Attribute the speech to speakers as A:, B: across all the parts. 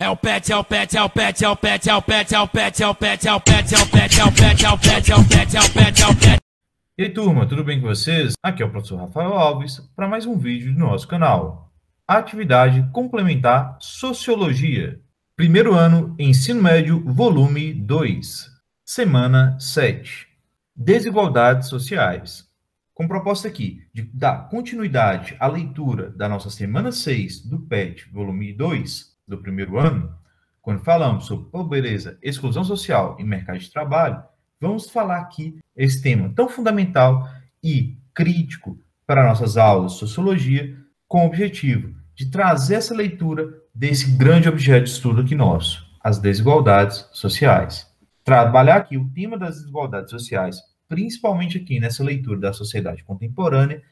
A: É o pet, é o pet, é o pet, é o pet, é o pet, é o pet, é o pet, é o pet, é o pet, é o pet, é o pet, é o pet, é o pet, é o pet.
B: E aí, turma, tudo bem com vocês? Aqui é o professor Rafael Alves para mais um vídeo do nosso canal. Atividade complementar Sociologia. Primeiro ano, Ensino Médio, volume 2. Semana 7. Desigualdades sociais. Com proposta aqui de dar continuidade à leitura da nossa semana 6 do PET, volume 2, do primeiro ano, quando falamos sobre pobreza, exclusão social e mercado de trabalho, vamos falar aqui esse tema tão fundamental e crítico para nossas aulas de sociologia, com o objetivo de trazer essa leitura desse grande objeto de estudo aqui nosso, as desigualdades sociais. Trabalhar aqui o tema das desigualdades sociais, principalmente aqui nessa leitura da sociedade contemporânea,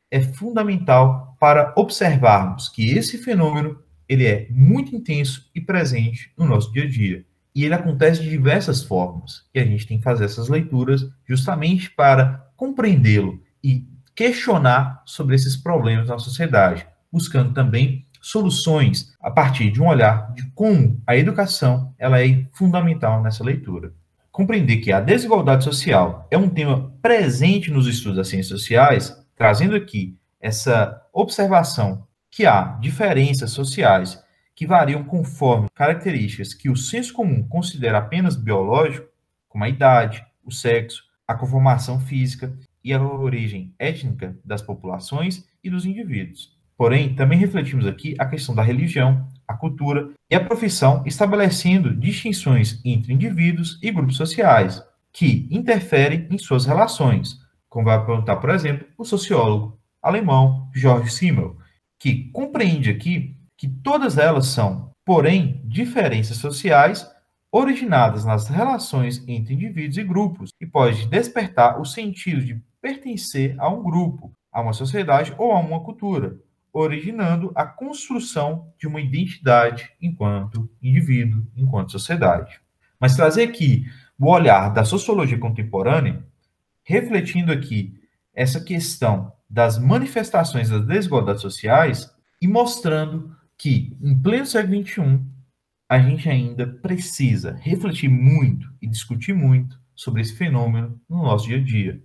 B: é fundamental para observarmos que esse fenômeno ele é muito intenso e presente no nosso dia a dia. E ele acontece de diversas formas. E a gente tem que fazer essas leituras justamente para compreendê-lo e questionar sobre esses problemas na sociedade, buscando também soluções a partir de um olhar de como a educação ela é fundamental nessa leitura. Compreender que a desigualdade social é um tema presente nos estudos das ciências sociais, trazendo aqui essa observação que há diferenças sociais que variam conforme características que o senso comum considera apenas biológico, como a idade, o sexo, a conformação física e a origem étnica das populações e dos indivíduos. Porém, também refletimos aqui a questão da religião, a cultura e a profissão, estabelecendo distinções entre indivíduos e grupos sociais, que interferem em suas relações, como vai apontar, por exemplo, o sociólogo alemão George Simmel, que compreende aqui que todas elas são, porém, diferenças sociais originadas nas relações entre indivíduos e grupos, e pode despertar o sentido de pertencer a um grupo, a uma sociedade ou a uma cultura, originando a construção de uma identidade enquanto indivíduo, enquanto sociedade. Mas trazer aqui o olhar da sociologia contemporânea, refletindo aqui essa questão das manifestações das desigualdades sociais e mostrando que, em pleno século XXI, a gente ainda precisa refletir muito e discutir muito sobre esse fenômeno no nosso dia a dia.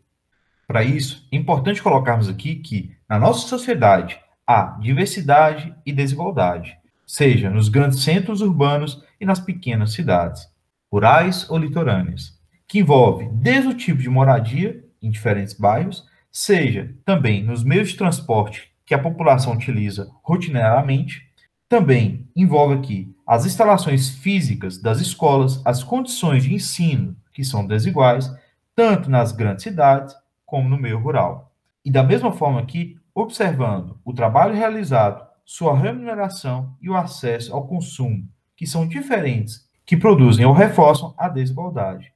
B: Para isso, é importante colocarmos aqui que, na nossa sociedade, há diversidade e desigualdade, seja nos grandes centros urbanos e nas pequenas cidades, rurais ou litorâneas, que envolve desde o tipo de moradia em diferentes bairros, seja também nos meios de transporte que a população utiliza rotineiramente, também envolve aqui as instalações físicas das escolas, as condições de ensino que são desiguais, tanto nas grandes cidades como no meio rural. E da mesma forma que, observando o trabalho realizado, sua remuneração e o acesso ao consumo, que são diferentes, que produzem ou reforçam a desigualdade.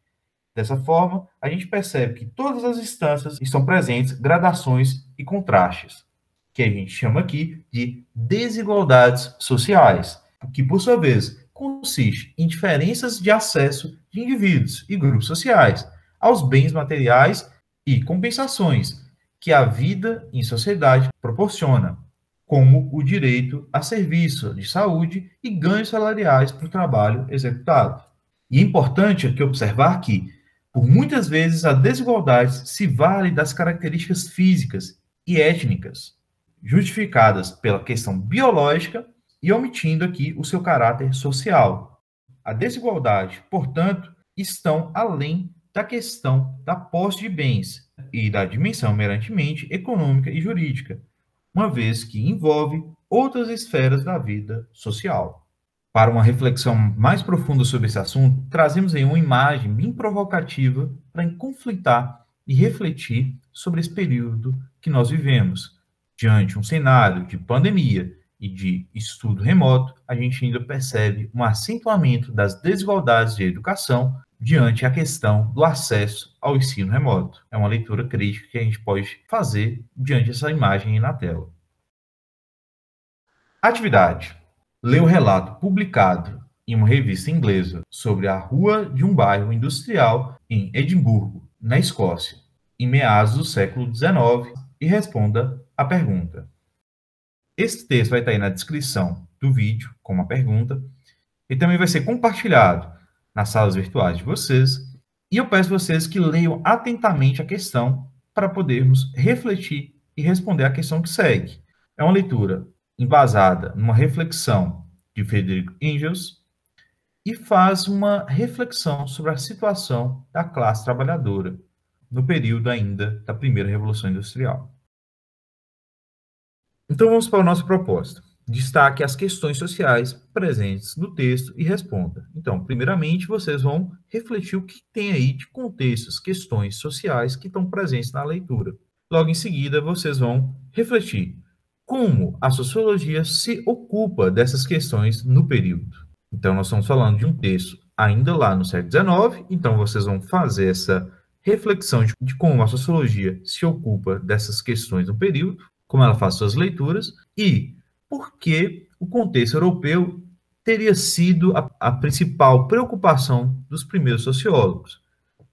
B: Dessa forma, a gente percebe que todas as instâncias estão presentes gradações e contrastes, que a gente chama aqui de desigualdades sociais, que, por sua vez, consiste em diferenças de acesso de indivíduos e grupos sociais aos bens materiais e compensações que a vida em sociedade proporciona, como o direito a serviço de saúde e ganhos salariais por trabalho executado. E é importante aqui observar que, por muitas vezes, a desigualdade se vale das características físicas e étnicas, justificadas pela questão biológica e omitindo aqui o seu caráter social. A desigualdade, portanto, estão além da questão da posse de bens e da dimensão merentemente econômica e jurídica, uma vez que envolve outras esferas da vida social. Para uma reflexão mais profunda sobre esse assunto, trazemos aí uma imagem bem provocativa para conflitar e refletir sobre esse período que nós vivemos. Diante de um cenário de pandemia e de estudo remoto, a gente ainda percebe um acentuamento das desigualdades de educação diante a questão do acesso ao ensino remoto. É uma leitura crítica que a gente pode fazer diante dessa imagem aí na tela. Atividade. Lê o relato publicado em uma revista inglesa sobre a rua de um bairro industrial em Edimburgo, na Escócia, em meados do século XIX, e responda a pergunta. Esse texto vai estar aí na descrição do vídeo, com uma pergunta, Ele também vai ser compartilhado nas salas virtuais de vocês. E eu peço vocês que leiam atentamente a questão para podermos refletir e responder a questão que segue. É uma leitura embasada numa reflexão de Friedrich Engels e faz uma reflexão sobre a situação da classe trabalhadora no período ainda da primeira Revolução Industrial. Então vamos para a nossa proposta. Destaque as questões sociais presentes no texto e responda. Então, primeiramente, vocês vão refletir o que tem aí de contextos, questões sociais que estão presentes na leitura. Logo em seguida, vocês vão refletir como a sociologia se ocupa dessas questões no período. Então, nós estamos falando de um texto ainda lá no século XIX, então vocês vão fazer essa reflexão de como a sociologia se ocupa dessas questões no período, como ela faz suas leituras e por que o contexto europeu teria sido a principal preocupação dos primeiros sociólogos.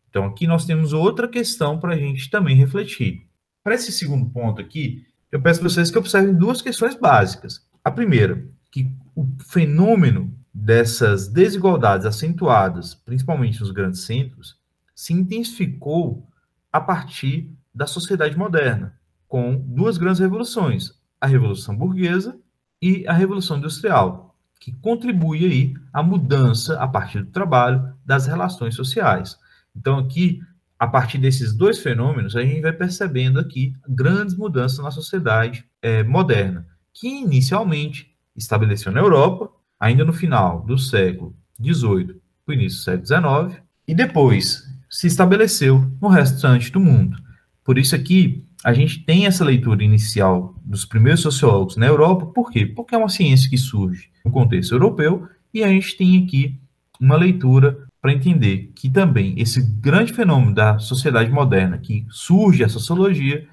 B: Então, aqui nós temos outra questão para a gente também refletir. Para esse segundo ponto aqui, eu peço a vocês que observem duas questões básicas. A primeira, que o fenômeno dessas desigualdades acentuadas, principalmente nos grandes centros, se intensificou a partir da sociedade moderna, com duas grandes revoluções, a Revolução Burguesa e a Revolução Industrial, que contribui aí à mudança, a partir do trabalho, das relações sociais. Então, aqui, a partir desses dois fenômenos, a gente vai percebendo aqui grandes mudanças na sociedade moderna, que inicialmente estabeleceu na Europa, ainda no final do século XVIII, no início do século XIX, e depois se estabeleceu no restante do mundo. Por isso aqui, a gente tem essa leitura inicial dos primeiros sociólogos na Europa. Por quê? Porque é uma ciência que surge no contexto europeu e a gente tem aqui uma leitura para entender que também esse grande fenômeno da sociedade moderna, que surge a sociologia,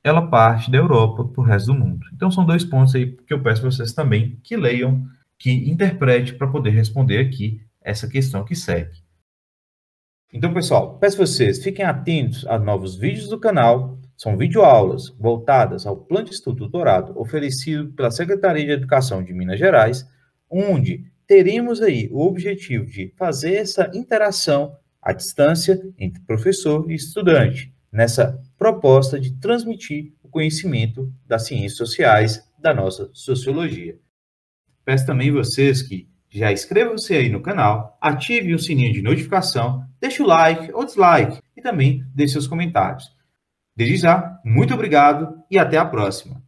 B: ela parte da Europa para o resto do mundo. Então, são dois pontos aí que eu peço para vocês também que leiam, que interpretem para poder responder aqui essa questão que segue. Então, pessoal, peço a vocês, fiquem atentos a novos vídeos do canal. São videoaulas voltadas ao Plano de Estudo Doutorado oferecido pela Secretaria de Educação de Minas Gerais, onde teremos aí o objetivo de fazer essa interação à distância entre professor e estudante, nessa proposta de transmitir o conhecimento das ciências sociais da nossa sociologia. Peço também vocês que já inscrevam-se aí no canal, ative o sininho de notificação, deixe o like ou dislike e também deixe seus comentários. Desde já, muito obrigado e até a próxima.